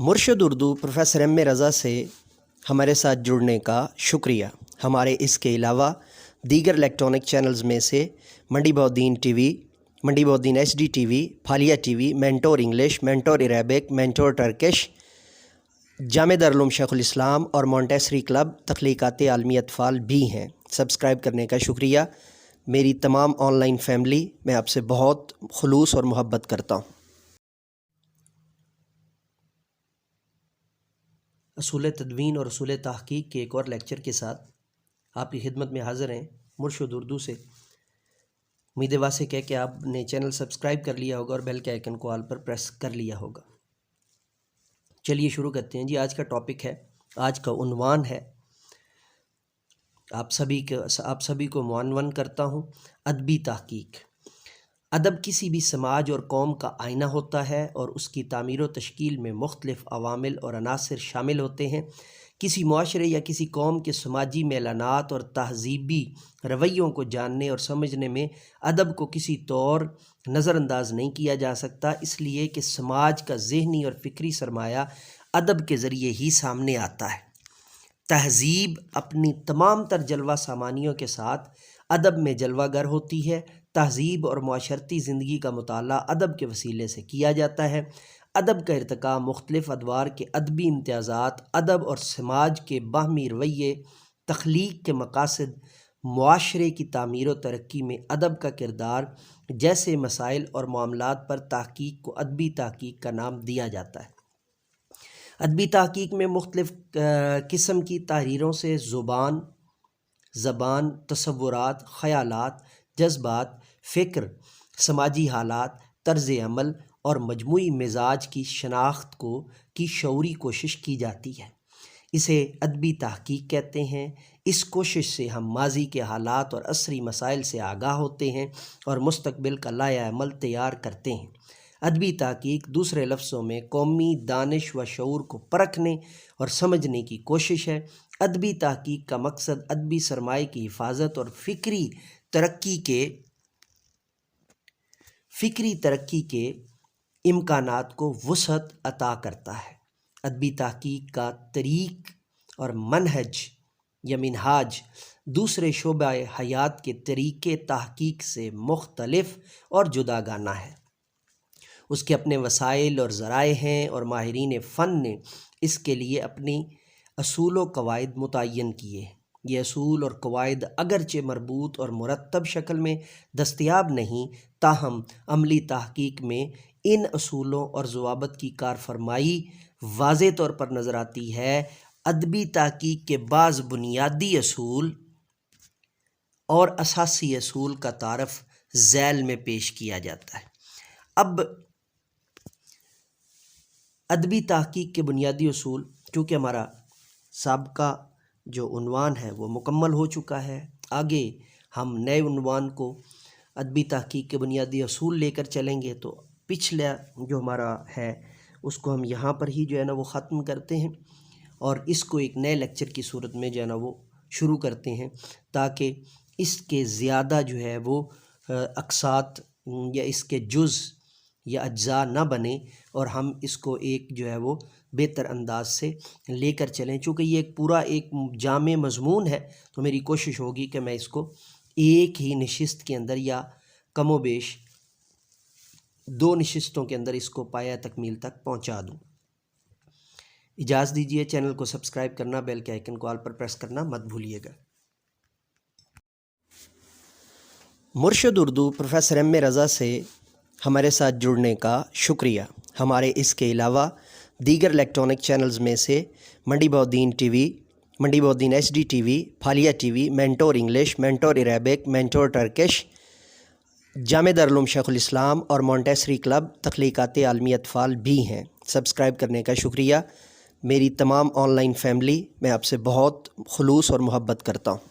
مرشد Urdu professor M رضا سے ہمارے ساتھ جڑنے کا شکریہ۔ ہمارے اس کے علاوہ دیگر الیکٹرانک چینلز میں سے منڈی بہدین ٹی وی، Mandi Bahauddin H D TV وی، پھالیہ ٹی وی، mentor English, mentor Arabic, mentor Turkish, Jamia Darul Uloom شیخ الاسلام اور مونٹیسری کلب تخلیقات عالمی اطفال بھی ہیں۔ سبسکرائب کرنے کا شکریہ۔ میری تمام آن لائن فیملی، میں آپ سے بہت خلوص اور محبت کرتا ہوں۔ اصول تدوین اور اصول تحقیق کے ایک اور لیکچر کے ساتھ آپ کی خدمت میں حاضر ہیں مرشد اردو سے۔ امید واسق ہے کہ آپ نے چینل سبسکرائب کر لیا ہوگا اور بیل کے آئیکن کو آل پر پریس کر لیا ہوگا۔ چلیے شروع کرتے ہیں جی۔ آج کا ٹاپک ہے، آج کا عنوان ہے، آپ سبھی کو معنون کرتا ہوں، ادبی تحقیق۔ ادب کسی بھی سماج اور قوم کا آئینہ ہوتا ہے اور اس کی تعمیر و تشکیل میں مختلف عوامل اور عناصر شامل ہوتے ہیں۔ کسی معاشرے یا کسی قوم کے سماجی میلانات اور تہذیبی رویوں کو جاننے اور سمجھنے میں ادب کو کسی طور نظر انداز نہیں کیا جا سکتا، اس لیے کہ سماج کا ذہنی اور فکری سرمایہ ادب کے ذریعے ہی سامنے آتا ہے۔ تہذیب اپنی تمام تر جلوہ سامانیوں کے ساتھ ادب میں جلوہ گر ہوتی ہے۔ تہذیب اور معاشرتی زندگی کا مطالعہ ادب کے وسیلے سے کیا جاتا ہے۔ ادب کا ارتقاء مختلف ادوار کے ادبی امتیازات، ادب اور سماج کے باہمی رویے، تخلیق کے مقاصد، معاشرے کی تعمیر و ترقی میں ادب کا کردار جیسے مسائل اور معاملات پر تحقیق کو ادبی تحقیق کا نام دیا جاتا ہے۔ ادبی تحقیق میں مختلف قسم کی تحریروں سے زبان، تصورات، خیالات، جذبات، فکر، سماجی حالات، طرز عمل اور مجموعی مزاج کی شناخت کی شعوری کوشش کی جاتی ہے۔ اسے ادبی تحقیق کہتے ہیں۔ اس کوشش سے ہم ماضی کے حالات اور عصری مسائل سے آگاہ ہوتے ہیں اور مستقبل کا لائحہ عمل تیار کرتے ہیں۔ ادبی تحقیق دوسرے لفظوں میں قومی دانش و شعور کو پرکھنے اور سمجھنے کی کوشش ہے۔ ادبی تحقیق کا مقصد ادبی سرمایہ کی حفاظت اور فکری ترقی کے امکانات کو وسعت عطا کرتا ہے۔ ادبی تحقیق کا طریق اور منہاج دوسرے شعبہ حیات کے طریقے تحقیق سے مختلف اور جداگانہ ہے۔ اس کے اپنے وسائل اور ذرائع ہیں اور ماہرین فن نے اس کے لیے اپنی اصول و قواعد متعین کیے ہیں۔ یہ اصول اور قواعد اگرچہ مربوط اور مرتب شکل میں دستیاب نہیں، تاہم عملی تحقیق میں ان اصولوں اور ضوابط کی کارفرمائی واضح طور پر نظر آتی ہے۔ ادبی تحقیق کے بعض بنیادی اصول اور اساسی اصول کا تعارف ذیل میں پیش کیا جاتا ہے۔ اب ادبی تحقیق کے بنیادی اصول، چونکہ ہمارا سابقہ جو عنوان ہے وہ مکمل ہو چکا ہے، آگے ہم نئے عنوان کو ادبی تحقیق کے بنیادی اصول لے کر چلیں گے، تو پچھلا جو ہمارا ہے اس کو ہم یہاں پر ہی جو ہے نا وہ ختم کرتے ہیں اور اس کو ایک نئے لیکچر کی صورت میں جو ہے نا وہ شروع کرتے ہیں، تاکہ اس کے زیادہ جو ہے وہ اقساط یا اس کے جز یا اجزاء نہ بنے اور ہم اس کو ایک جو ہے وہ بہتر انداز سے لے کر چلیں۔ چونکہ یہ ایک جامع مضمون ہے، تو میری کوشش ہوگی کہ میں اس کو ایک ہی نشست کے اندر یا کم و بیش 2 نشستوں کے اندر اس کو پایہ تکمیل تک پہنچا دوں۔ اجازت دیجیے، چینل کو سبسکرائب کرنا، بیل کے آئیکن کو آل پر پریس کرنا مت بھولیے گا۔ مرشد اردو پروفیسر ایم رضا سے ہمارے ساتھ جڑنے کا شکریہ۔ ہمارے اس کے علاوہ دیگر الیکٹرانک چینلز میں سے منڈی بہدین ٹی وی، Mandi Bahauddin H D TV وی، پھالیہ ٹی وی، mentor English, mentor Arabic, mentor Turkish, Jamia Darul Uloom شیخ الاسلام اور مونٹیسری کلب تخلیقات عالمی اطفال بھی ہیں۔ سبسکرائب کرنے کا شکریہ۔ میری تمام آن لائن فیملی، میں آپ سے بہت خلوص اور محبت کرتا ہوں۔